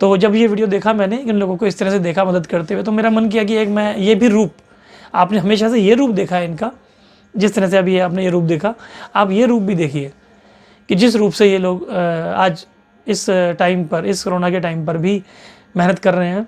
तो जब ये वीडियो देखा मैंने, इन लोगों को इस तरह से देखा मदद करते हुए, तो मेरा मन किया कि एक मैं ये भी रूप, आपने हमेशा से ये रूप देखा है इनका, जिस तरह से अभी आपने ये रूप देखा, आप ये रूप भी देखिए कि जिस रूप से ये लोग आज इस टाइम पर, इस कोरोना के टाइम पर भी मेहनत कर रहे हैं।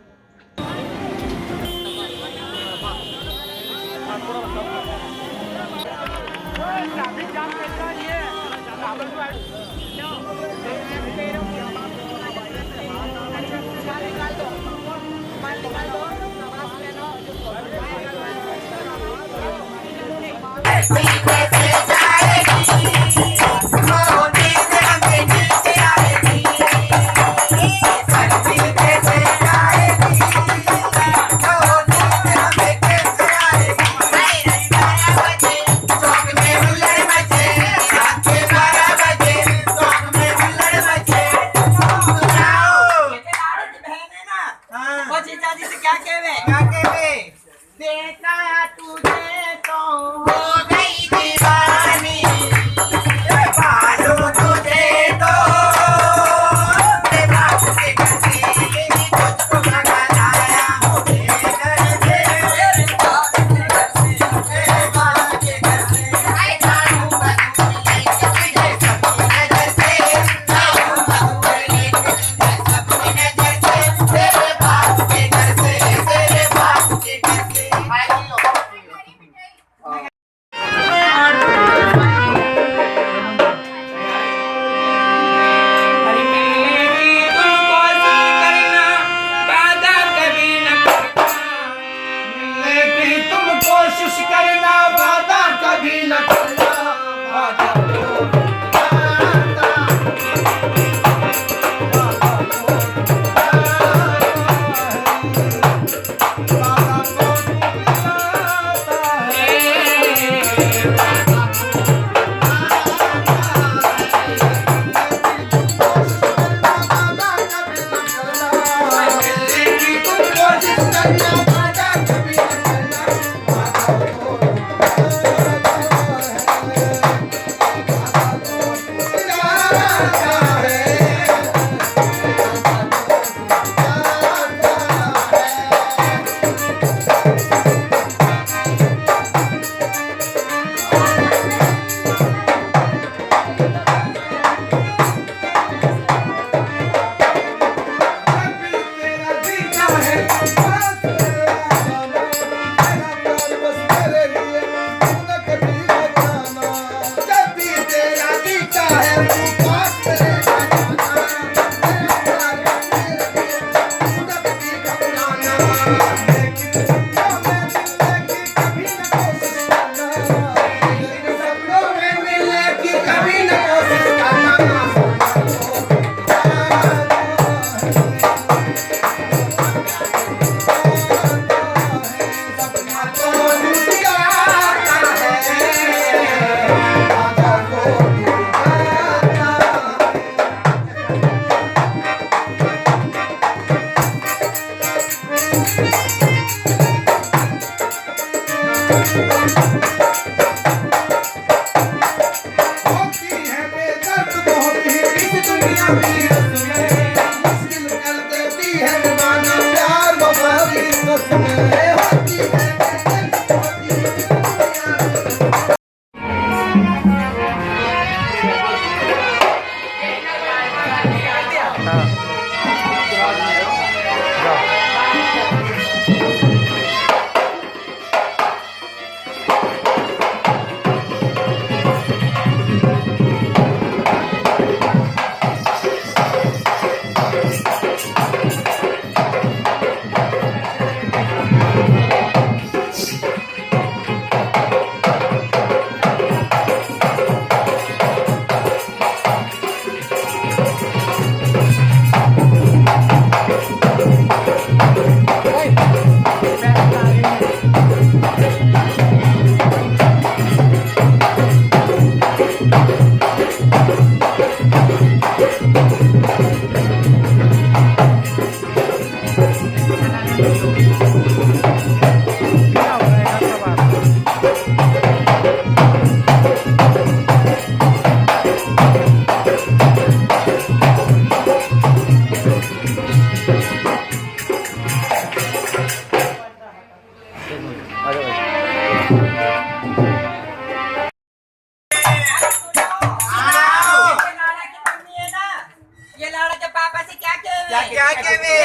क्या केवे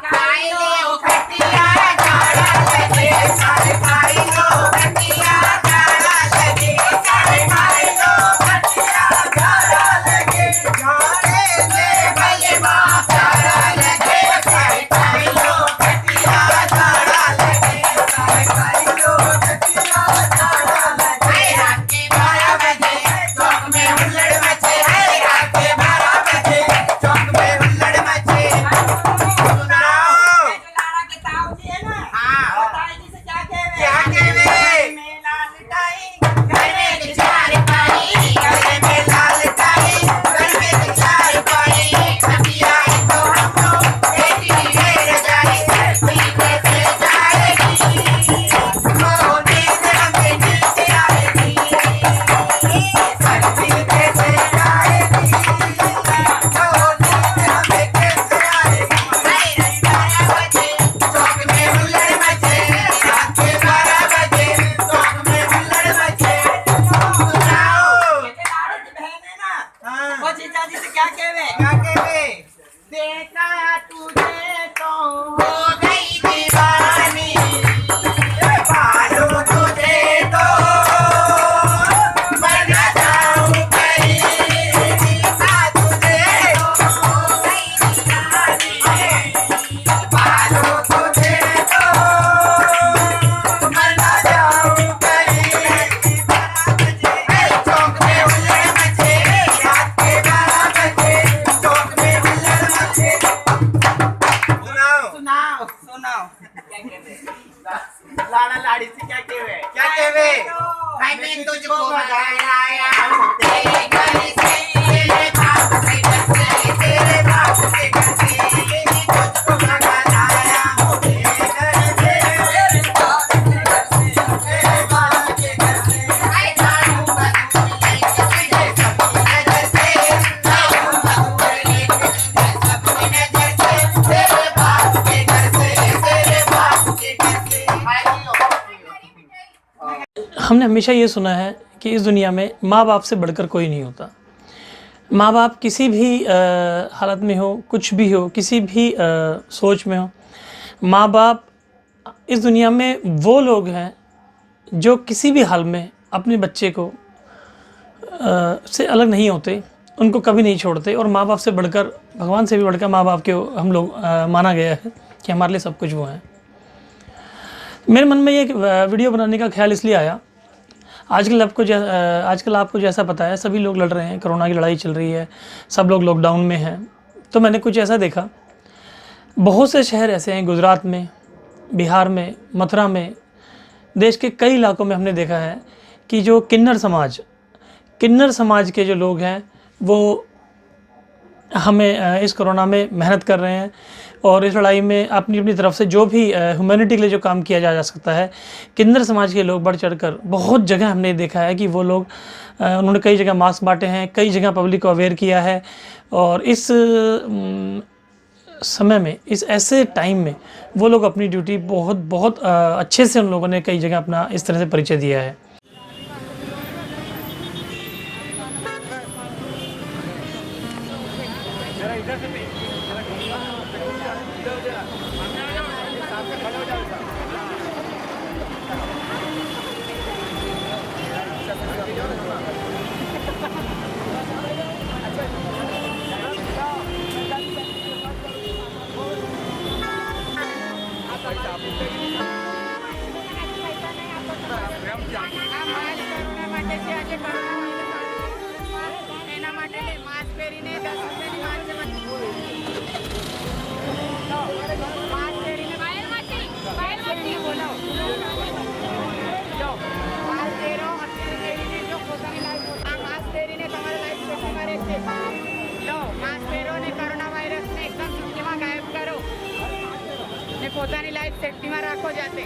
खाई लो खटिया जाड़ा लगे सारे खाई लो खटिया जाड़ा लगे सारे खाई लो खटिया जाड़ा लगे जाड़े ले भले मां जाड़ा लगे सारे खाई लो खटिया जाड़ा लगे सारे खाई लो खटिया जाड़ा लगे रात के 12 बजे चौक में हुल्लड़ मचे रात के 12 बजे चौक में हुल्लड़ मचे क्या केवे मेला लटाई घर में चार पाई घर में लाल टाई घर में चार पाई खटिया तो हम लोग बेटी ढेर जाई कोई कैसे जाएगी मोने से हमें नीचे आएगी सर्दी कैसे जाएगी मोने से हमें कैसे आएगी 12 बजे चौक में हुल्लड़ मचे रात के 12 बजे चौक में हुल्लड़ मचे क्या केवे देखा तुझे तो हो गई दीवानी बालों तुझे तो मरना जाऊं कहीं देखा तुझे तो हो गई दीवानी बालों तुझे तो मरना जाऊं कहीं चौक में हुल्लड़ मचे रात के 12 बजे चौक में हुल्लड़ मचे सुनाओ लाड़ा लाड़ी से क्या केवे मैं तुझको बधाई आया हूँ तेरे घर से तेरे बाप के घर से तेरे बाप के घर से तुझको बधाई आया हूँ तेरे घर से तेरे बाप के घर से तेरे बाप के घर से मैं जाऊँगा तुझे सबकी नजर से जाऊँगा तुझे सबकी नजर से तेरे बाप के घर से तेरे बाप के घर से हमने हमेशा ये सुना है कि इस दुनिया में माँ बाप से बढ़कर कोई नहीं होता। माँ बाप किसी भी हालत में हो, कुछ भी हो, किसी भी सोच में हो, माँ बाप इस दुनिया में वो लोग हैं जो किसी भी हाल में अपने बच्चे को से अलग नहीं होते, उनको कभी नहीं छोड़ते। और माँ बाप से बढ़कर, भगवान से भी बढ़कर माँ बाप के हम लोग माना गया है कि हमारे लिए सब कुछ वो हैं। मेरे मन में ये वीडियो बनाने का ख्याल इसलिए आया, आजकल आपको जैसा पता है सभी लोग लड़ रहे हैं, कोरोना की लड़ाई चल रही है, सब लोग लॉकडाउन में हैं। तो मैंने कुछ ऐसा देखा, बहुत से शहर ऐसे हैं, गुजरात में, बिहार में, मथुरा में, देश के कई इलाकों में हमने देखा है कि जो किन्नर समाज के जो लोग हैं वो हमें इस कोरोना में मेहनत कर रहे हैं और इस लड़ाई में अपनी अपनी तरफ से जो भी ह्यूमैनिटी के लिए जो काम किया जा सकता है, किन्नर समाज के लोग बढ़ चढ़कर बहुत जगह हमने देखा है कि वो लोग उन्होंने कई जगह मास्क बांटे हैं, कई जगह पब्लिक को अवेयर किया है। और इस समय में, इस ऐसे टाइम में वो लोग अपनी ड्यूटी बहुत अच्छे से उन लोगों ने कई जगह अपना इस तरह से परिचय दिया है। પોતાની લાઈફ સેફટીમાં રાખો જાતે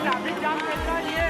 ટ્રાફિક જામ કરતા રહીએ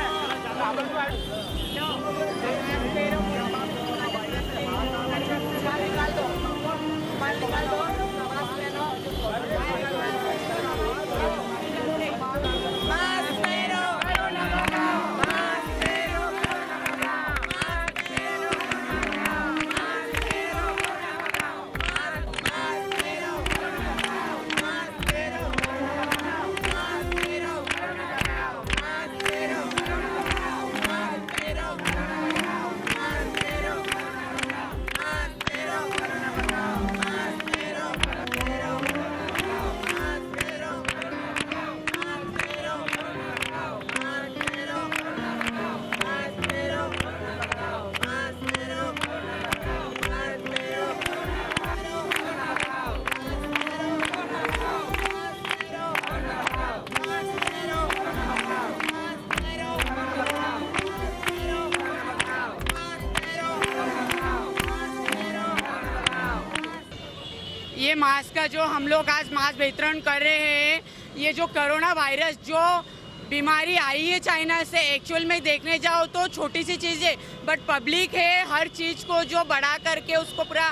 मास्क का जो हम लोग आज मास्क वितरण कर रहे हैं, ये जो कोरोना वायरस जो बीमारी आई है चाइना से, एक्चुअल में देखने जाओ तो छोटी सी चीज़ है, बट पब्लिक है हर चीज़ को जो बड़ा करके उसको पूरा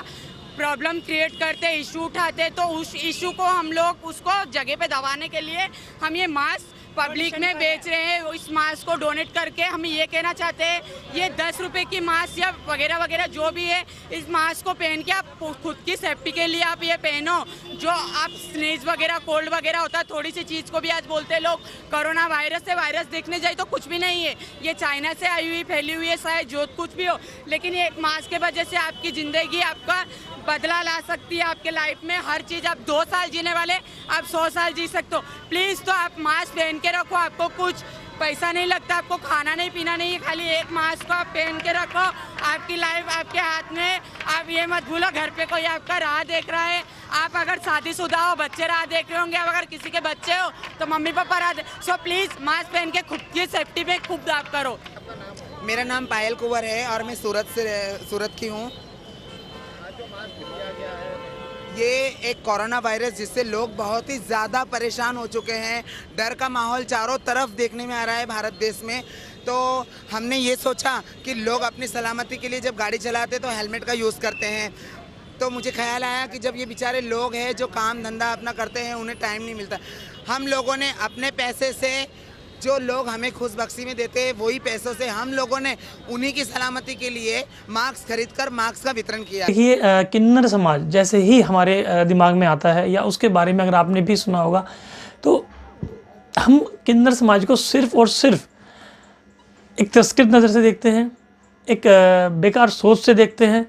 प्रॉब्लम क्रिएट करते, इशू उठाते, तो उस इशू को हम लोग उसको जगह पे दबाने के लिए हम ये मास्क पब्लिक में बेच रहे हैं। इस मास्क को डोनेट करके हम ये कहना चाहते हैं, ये 10 रुपए की मास्क या वगैरह वगैरह जो भी है, इस मास्क को पहन के आप खुद की सेफ्टी के लिए आप ये पहनो। जो आप स्नीज वगैरह कोल्ड वगैरह होता है, थोड़ी सी चीज़ को भी आज बोलते हैं लोग कोरोना वायरस से, वायरस देखने जाए तो कुछ भी नहीं है, ये चाइना से आई हुई फैली हुई है, शायद जो कुछ भी हो, लेकिन ये एक मास्क के वजह से आपकी ज़िंदगी आपका बदला ला सकती है। आपके लाइफ में हर चीज़, आप 2 साल जीने वाले आप 100 साल जी सकते हो। प्लीज़ तो आप मास्क पहन के रखो, आपको कुछ पैसा नहीं लगता, आपको खाना नहीं पीना नहीं है, खाली एक मास्क को आप पहन के रखो, आपकी लाइफ आपके हाथ में। आप ये मत भूलो घर पे कोई आपका राह देख रहा है, आप अगर शादीशुदा हो, बच्चे राह देख रहे होंगे, आप अगर किसी के बच्चे हो तो मम्मी पापा राह दे। सो प्लीज़ मास्क पहन के खुद की सेफ्टी में खूब आप करो। मेरा नाम पायल कुंवर है और मैं सूरत की हूँ। ये एक कोरोना वायरस जिससे लोग बहुत ही ज़्यादा परेशान हो चुके हैं, डर का माहौल चारों तरफ देखने में आ रहा है भारत देश में। तो हमने ये सोचा कि लोग अपनी सलामती के लिए जब गाड़ी चलाते तो हेलमेट का यूज़ करते हैं, तो मुझे ख्याल आया कि जब ये बेचारे लोग हैं जो काम धंधा अपना करते हैं, उन्हें टाइम नहीं मिलता, हम लोगों ने अपने पैसे से, जो लोग हमें खुशबख्शी में देते हैं वही पैसों से हम लोगों ने उन्हीं की सलामती के लिए मास्क खरीदकर मास्क का वितरण किया। देखिए किन्नर समाज जैसे ही हमारे दिमाग में आता है या उसके बारे में अगर आपने भी सुना होगा, तो हम किन्नर समाज को सिर्फ और सिर्फ एक तिरस्कृत नज़र से देखते हैं, एक बेकार सोच से देखते हैं।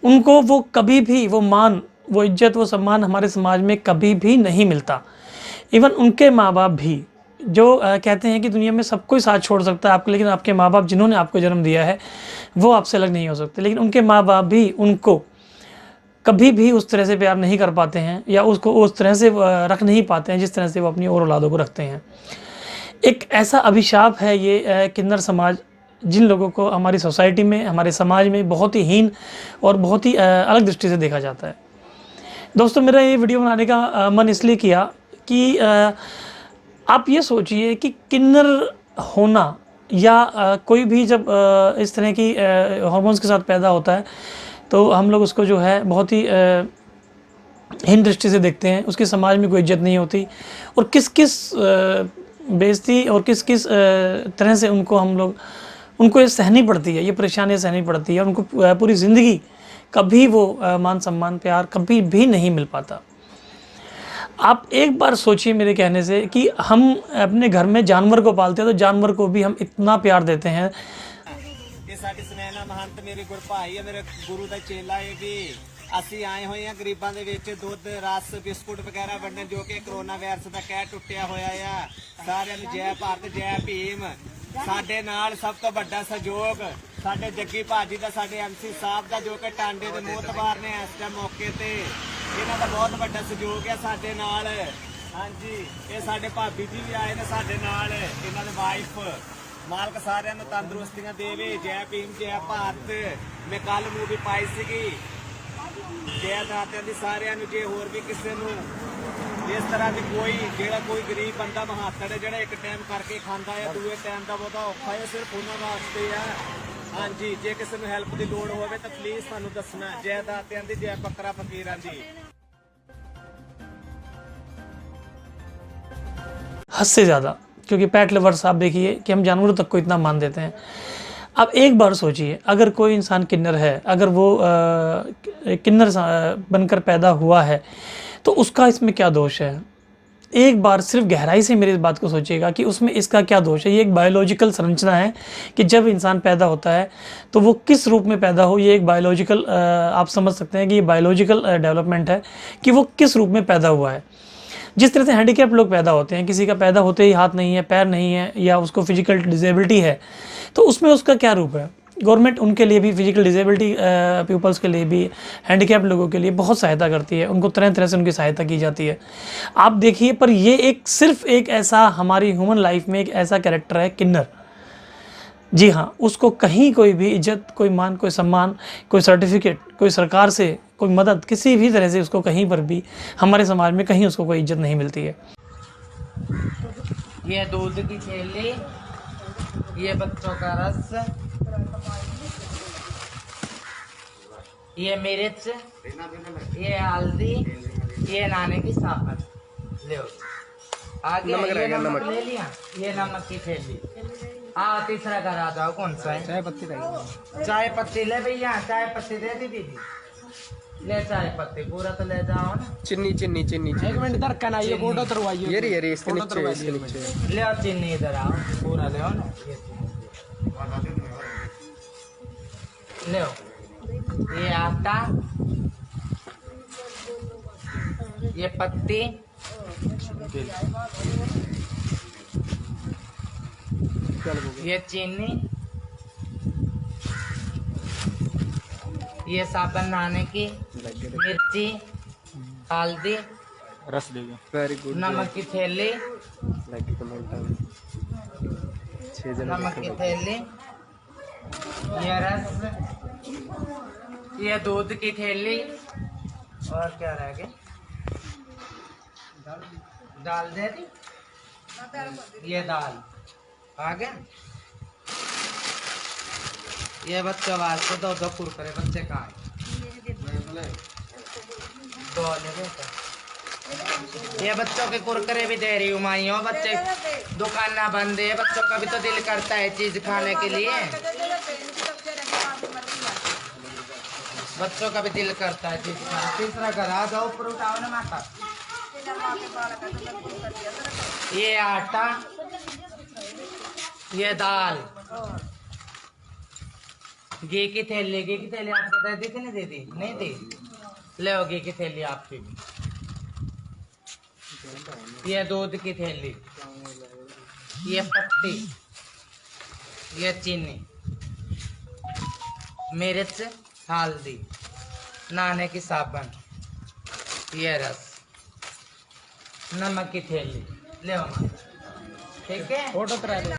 उनको वो कभी भी वो मान, वो इज्जत, वो सम्मान हमारे समाज में कभी भी नहीं मिलता। इवन उनके माँ बाप भी जो कहते हैं कि दुनिया में सब कोई साथ छोड़ सकता है आपको, लेकिन आपके माँ बाप जिन्होंने आपको जन्म दिया है वो आपसे अलग नहीं हो सकते, लेकिन उनके माँ बाप भी उनको कभी भी उस तरह से प्यार नहीं कर पाते हैं या उसको उस तरह से रख नहीं पाते हैं जिस तरह से वो अपनी और औलादों को रखते हैं। एक ऐसा अभिशाप है ये किन्नर समाज, जिन लोगों को हमारी सोसाइटी में, हमारे समाज में बहुत ही हीन और बहुत ही अलग दृष्टि से देखा जाता है। दोस्तों, मेरा ये वीडियो बनाने का मन इसलिए किया कि आप ये सोचिए कि किन्नर होना या कोई भी जब इस तरह की हार्मोन्स के साथ पैदा होता है तो हम लोग उसको जो है बहुत ही हीन दृष्टि से देखते हैं, उसकी समाज में कोई इज्जत नहीं होती, और किस किस बेइज्जती और किस किस तरह से उनको ये सहनी पड़ती है, ये परेशानियाँ सहनी पड़ती है, उनको पूरी ज़िंदगी कभी वो मान सम्मान प्यार कभी भी नहीं मिल पाता। आप एक बार सोचिए मेरे कहने से कि हम अपने घर में जानवर को पालते हैं तो जानवर को भी हम इतना प्यार देते हैं। ਇਹ ਸਾਡੀ ਸੁਨੈਣਾ ਮਹੰਤ ਮੇਰੇ ਗੁਰ ਭਾਈ ਹੈ, ਮੇਰੇ ਗੁਰੂ ਦਾ ਚੇਲਾ ਹੈ ਵੀ ਅਸੀਂ ਆਏ ਹੋਏ ਹਾਂ ਗਰੀਬਾਂ ਦੇ ਵਿੱਚ ਦੁੱਧ ਰਸ ਬਿਸਕੁਟ ਵਗੈਰਾ ਵੰਡਣ, ਜੋ ਕਿ ਕਰੋਨਾ ਵਾਇਰਸ ਦਾ ਕਹਿਰ ਟੁੱਟਿਆ ਹੋਇਆ ਆ। ਸਾਰਿਆਂ ਨੂੰ ਜੈ ਭਾਰਤ ਜੈ ਭੀਮ। ਸਾਡੇ ਨਾਲ ਸਭ ਤੋਂ ਵੱਡਾ ਸਹਿਯੋਗ ਸਾਡੇ ਜੱਗੀ ਭਾਜੀ ਦਾ, ਸਾਡੇ ਐਮਸੀ ਸਾਹਿਬ ਦਾ, ਜੋ ਕਿ ਟਾਂਡੇ ਦੇ ਮੋਹਤਬਾਰ ਨੇ ਇਸ ਟਾਈਮ ਮੌਕੇ ਤੇ, ਇਹਨਾਂ ਦਾ ਬਹੁਤ ਵੱਡਾ ਸਹਿਯੋਗ ਹੈ ਸਾਡੇ ਨਾਲ। ਹਾਂਜੀ, ਇਹ ਸਾਡੇ ਭਾਬੀ ਜੀ ਵੀ ਆਏ ਨੇ ਸਾਡੇ ਨਾਲ, ਇਹਨਾਂ ਦੇ ਵਾਈਫ। ਮਾਲਕ ਸਾਰਿਆਂ ਨੂੰ ਤੰਦਰੁਸਤੀਆਂ ਦੇਵੇ। ਜੈ ਭੀਮ ਜੈ ਭਾਰਤ। ਮੈਂ ਕੱਲ ਮੂਵੀ ਪਾਈ ਸੀਗੀ ਜੈ ਦਾਤਿਆਂ ਦੀ ਸਾਰਿਆਂ ਨੂੰ। ਜੇ ਹੋਰ ਵੀ ਕਿਸੇ ਨੂੰ ਇਸ ਤਰ੍ਹਾਂ ਦੀ ਜਿਹੜਾ ਕੋਈ ਗਰੀਬ ਬੰਦਾ ਮਹਾਤੜ ਹੈ, ਜਿਹੜਾ ਇੱਕ ਟਾਈਮ ਕਰਕੇ ਖਾਂਦਾ ਹੈ, ਦੂਏ ਟਾਈਮ ਦਾ ਬਹੁਤਾ ਔਖਾ ਹੈ, ਸਿਰਫ ਉਹਨਾਂ ਵਾਸਤੇ ਆ। ਹਾਂਜੀ, ਜੇ ਕਿਸੇ ਨੂੰ ਹੈਲਪ ਦੀ ਲੋੜ ਹੋਵੇ ਤਾਂ ਪਲੀਜ਼ ਸਾਨੂੰ ਦੱਸਣਾ। ਜੈ ਦਾਤਿਆਂ ਦੀ ਜੈ ਬੱਕਰਾ ਫਕੀਰਾਂ ਦੀ। हद से ज़्यादा, क्योंकि पैट लवर्स आप देखिए कि हम जानवरों तक को इतना मान देते हैं। अब एक बार सोचिए, अगर कोई इंसान किन्नर है, अगर वो किन्नर बनकर पैदा हुआ है तो उसका इसमें क्या दोष है? एक बार सिर्फ गहराई से मेरी इस बात को सोचिएगा कि उसमें इसका क्या दोष है। ये एक बायोलॉजिकल संरचना है कि जब इंसान पैदा होता है तो वो किस रूप में पैदा हो, ये एक बायोलॉजिकल आप समझ सकते हैं कि ये बायोलॉजिकल डेवलपमेंट है कि वो किस रूप में पैदा हुआ है। जिस तरह से हैंडीकैप लोग पैदा होते हैं, किसी का पैदा होते ही हाथ नहीं है, पैर नहीं है, या उसको फिजिकल डिसेबिलिटी है, तो उसमें उसका क्या रूप है। गवर्नमेंट उनके लिए भी, फिजिकल डिसेबिलिटी पीपल्स के लिए भी, हैंडीकैप लोगों के लिए बहुत सहायता करती है, उनको तरह तरह से उनकी सहायता की जाती है। आप देखिए, पर ये सिर्फ एक ऐसा हमारी ह्यूमन लाइफ में एक ऐसा कैरेक्टर है किन्नर। जी हाँ, उसको कहीं कोई भी इज्जत, कोई मान, कोई सम्मान, कोई सर्टिफिकेट, कोई सरकार से कोई मदद, किसी भी तरह से उसको कहीं पर भी हमारे समाज में कहीं उसको कोई इज्जत नहीं मिलती है। ये दूध की थैली, ये बच्चों का रस, ये मिर्च, ये हल्दी, ये नहाने की साबुन। ले आगे ये नमक ले लिया, ये नमक की थैली। तीसरा घर आ जाओ, कौन सा है? चाय पत्ती रहेगी। चाय पत्ती ले भैया, चाय पत्ती दे दी दीदी। ले चाय पत्ती पूरा तो ले जाओ ना। चिन्नी चिन्नी चिन्नी एक मिनट इधर का ना, ये फोटो तरवाइए। ये रे इसके नीचे इसके नीचे। ले आओ चीनी इधर आओ, पूरा ले आओ ना। ले आओ ये आटा, ये पत्ती, ये चीनी, ये साबुन नहाने की, मिर्ची, हल्दी, रस देगा। Very good. नमक की थैली, लाइक कमेंट 6 जन नमक की थैली, ये रस, ये दूध की थैली, और क्या रह गया? दाल दे दी, ये दाल आ गया। ये बच्चों वास्ते दो कुरकुरे, बच्चे कहाँ हैं? दो ले बेटा। ये बच्चों के कुरकुरे भी दे रही हूँ माइयों, बच्चे दुकान ना बंद है, बच्चों का भी तो दिल करता है चीज खाने के लिए, बच्चों का भी दिल करता है चीज खाने। तीसरा घर आ जाओ, ऊपर उठाओ ना माता। ये आटा, ये दाल, घी की थैली, घी की थैली आपको दे दी थी, नहीं दी थी? नहीं दी। ले आओ घी की थैली आपकी भी। ये दूध की थैली, ये पत्ती, ये चीनी, मिर्च, हल्दी, नहाने की साबुन, ये रस, नमक की थैली। ले आओ माँ, ठीक है? फोटो करा दो।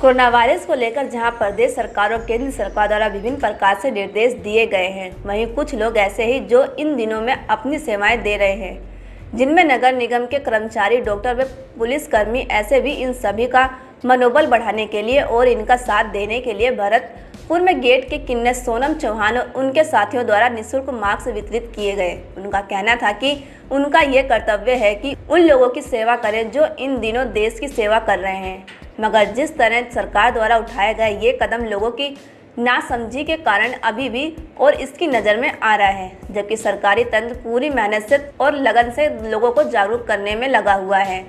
कोरोना वायरस को लेकर जहां प्रदेश सरकार और केंद्र सरकार द्वारा विभिन्न प्रकार से निर्देश दिए गए हैं, वहीं कुछ लोग ऐसे ही जो इन दिनों में अपनी सेवाएं दे रहे हैं, जिनमें नगर निगम के कर्मचारी, डॉक्टर व पुलिसकर्मी, ऐसे भी इन सभी का मनोबल बढ़ाने के लिए और इनका साथ देने के लिए भरतपुर में गेट के किन्नर सोनम चौहान और उनके साथियों द्वारा निःशुल्क मास्क वितरित किए गए। उनका कहना था कि उनका ये कर्तव्य है कि उन लोगों की सेवा करें जो इन दिनों देश की सेवा कर रहे हैं, मगर जिस तरह सरकार द्वारा उठाया गया ये कदम लोगों की नासमझी के कारण अभी भी और इसकी नज़र में आ रहा है, जबकि सरकारी तंत्र पूरी मेहनत से और लगन से लोगों को जागरूक करने में लगा हुआ है,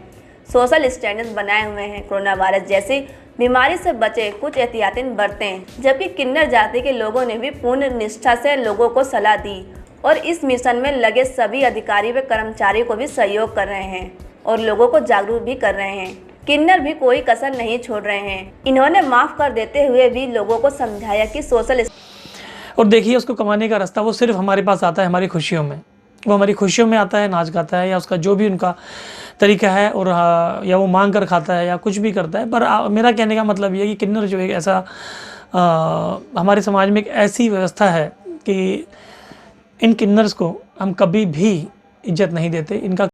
सोशल स्टैंडर्ड बनाए हुए हैं, कोरोना वायरस जैसी बीमारी से बचे, कुछ एहतियातें बरतें, जबकि किन्नर जाति के लोगों ने भी पूर्ण निष्ठा से लोगों को सलाह दी और इस मिशन में लगे सभी अधिकारी व कर्मचारी को भी सहयोग कर रहे हैं और लोगों को जागरूक भी कर रहे हैं। किन्नर भी कोई कसर नहीं छोड़ रहे हैं। इन्होंने माफ़ कर देते हुए भी लोगों को समझाया कि सोशल और देखिए, उसको कमाने का रास्ता वो सिर्फ हमारे पास आता है हमारी खुशियों में, वो हमारी खुशियों में आता है, नाच गाता है या उसका जो भी उनका तरीका है, और या वो मांग कर खाता है या कुछ भी करता है। पर मेरा कहने का मतलब ये है कि किन्नर जो एक ऐसा हमारे समाज में एक ऐसी व्यवस्था है कि इन किन्नर्स को हम कभी भी इज्जत नहीं देते। इनका